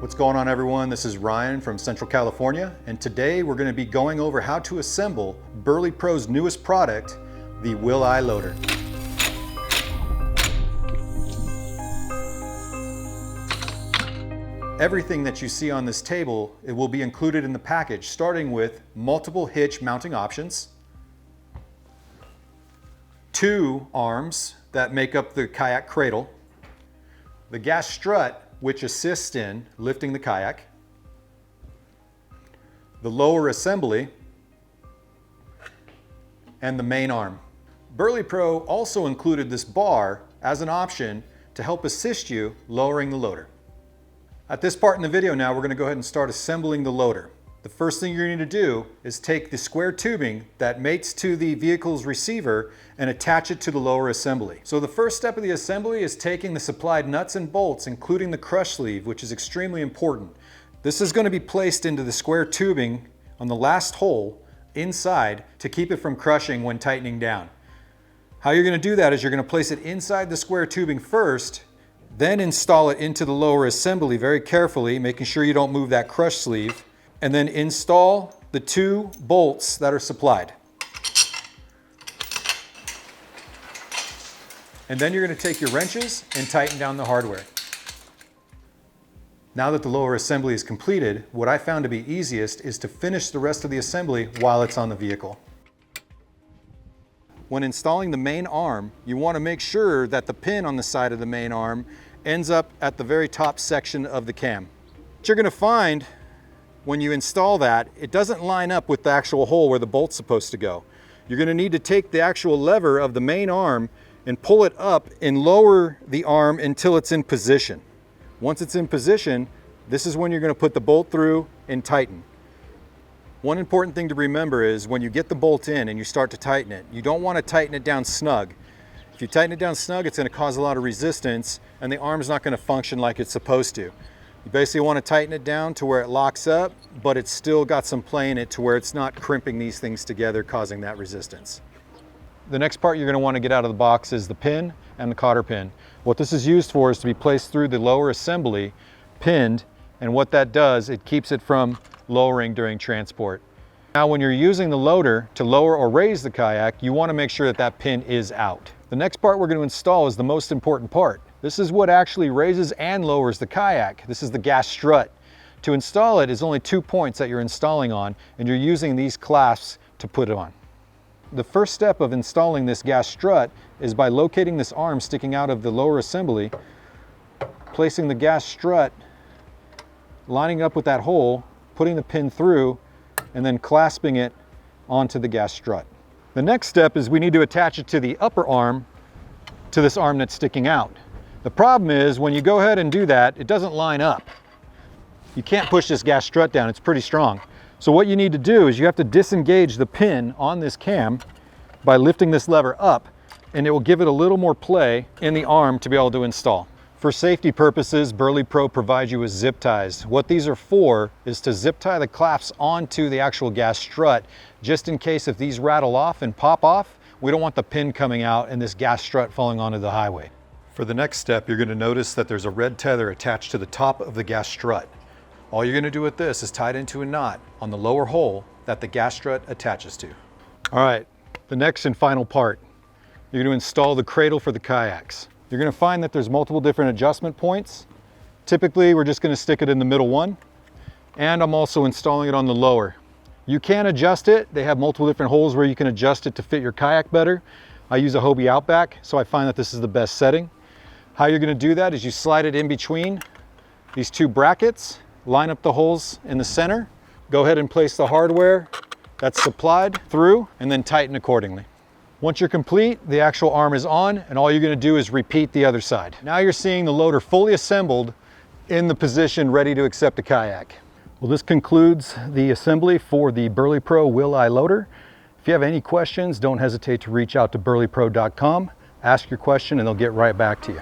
What's going on, everyone? This is Ryan from Central California, and today we're going to be going over how to assemble BerleyPro's newest product, the Will-I-Loader. Everything that you see on this table, it will be included in the package, starting with multiple hitch mounting options, 2 arms that make up the kayak cradle, the gas strut, which assists in lifting the kayak, the lower assembly, and the main arm. BerleyPro also included this bar as an option to help assist you lowering the loader. At this part in the video now, we're going to go ahead and start assembling the loader. The first thing you're going to do is take the square tubing that mates to the vehicle's receiver and attach it to the lower assembly. So the first step of the assembly is taking the supplied nuts and bolts, including the crush sleeve, which is extremely important. This is going to be placed into the square tubing on the last hole inside to keep it from crushing when tightening down. How you're going to do that is you're going to place it inside the square tubing first, then install it into the lower assembly very carefully, making sure you don't move that crush sleeve, and then install the 2 bolts that are supplied. And then you're going to take your wrenches and tighten down the hardware. Now that the lower assembly is completed, what I found to be easiest is to finish the rest of the assembly while it's on the vehicle. When installing the main arm, you want to make sure that the pin on the side of the main arm ends up at the very top section of the cam. What you're going to find when you install that, it doesn't line up with the actual hole where the bolt's supposed to go. You're going to need to take the actual lever of the main arm and pull it up and lower the arm until it's in position. Once it's in position, this is when you're going to put the bolt through and tighten. One important thing to remember is when you get the bolt in and you start to tighten it, you don't want to tighten it down snug. If you tighten it down snug, it's going to cause a lot of resistance and the arm's not going to function like it's supposed to. You basically want to tighten it down to where it locks up, but it's still got some play in it to where it's not crimping these things together, causing that resistance. The next part you're going to want to get out of the box is the pin and the cotter pin. What this is used for is to be placed through the lower assembly, pinned, and what that does, it keeps it from lowering during transport. Now when you're using the loader to lower or raise the kayak, you want to make sure that that pin is out. The next part we're going to install is the most important part. This is what actually raises and lowers the kayak. This is the gas strut. To install it is only 2 points that you're installing on, and you're using these clasps to put it on. The first step of installing this gas strut is by locating this arm sticking out of the lower assembly, placing the gas strut, lining up with that hole, putting the pin through, and then clasping it onto the gas strut. The next step is we need to attach it to the upper arm to this arm that's sticking out. The problem is when you go ahead and do that, it doesn't line up. You can't push this gas strut down, it's pretty strong. So what you need to do is you have to disengage the pin on this cam by lifting this lever up, and it will give it a little more play in the arm to be able to install. For safety purposes, BerleyPro provides you with zip ties. What these are for is to zip tie the clasps onto the actual gas strut, just in case if these rattle off and pop off, we don't want the pin coming out and this gas strut falling onto the highway. For the next step, you're going to notice that there's a red tether attached to the top of the gas strut. All you're going to do with this is tie it into a knot on the lower hole that the gas strut attaches to. All right, the next and final part. You're going to install the cradle for the kayaks. You're going to find that there's multiple different adjustment points. Typically, we're just going to stick it in the middle one, and I'm also installing it on the lower. You can adjust it. They have multiple different holes where you can adjust it to fit your kayak better. I use a Hobie Outback, so I find that this is the best setting. How you're going to do that is you slide it in between these 2 brackets, line up the holes in the center, go ahead and place the hardware that's supplied through, and then tighten accordingly. Once you're complete, the actual arm is on, and all you're going to do is repeat the other side. Now you're seeing the loader fully assembled in the position ready to accept the kayak. Well, this concludes the assembly for the BerleyPro Will-I-Loader. If you have any questions, don't hesitate to reach out to BerleyPro.com, ask your question, and they'll get right back to you.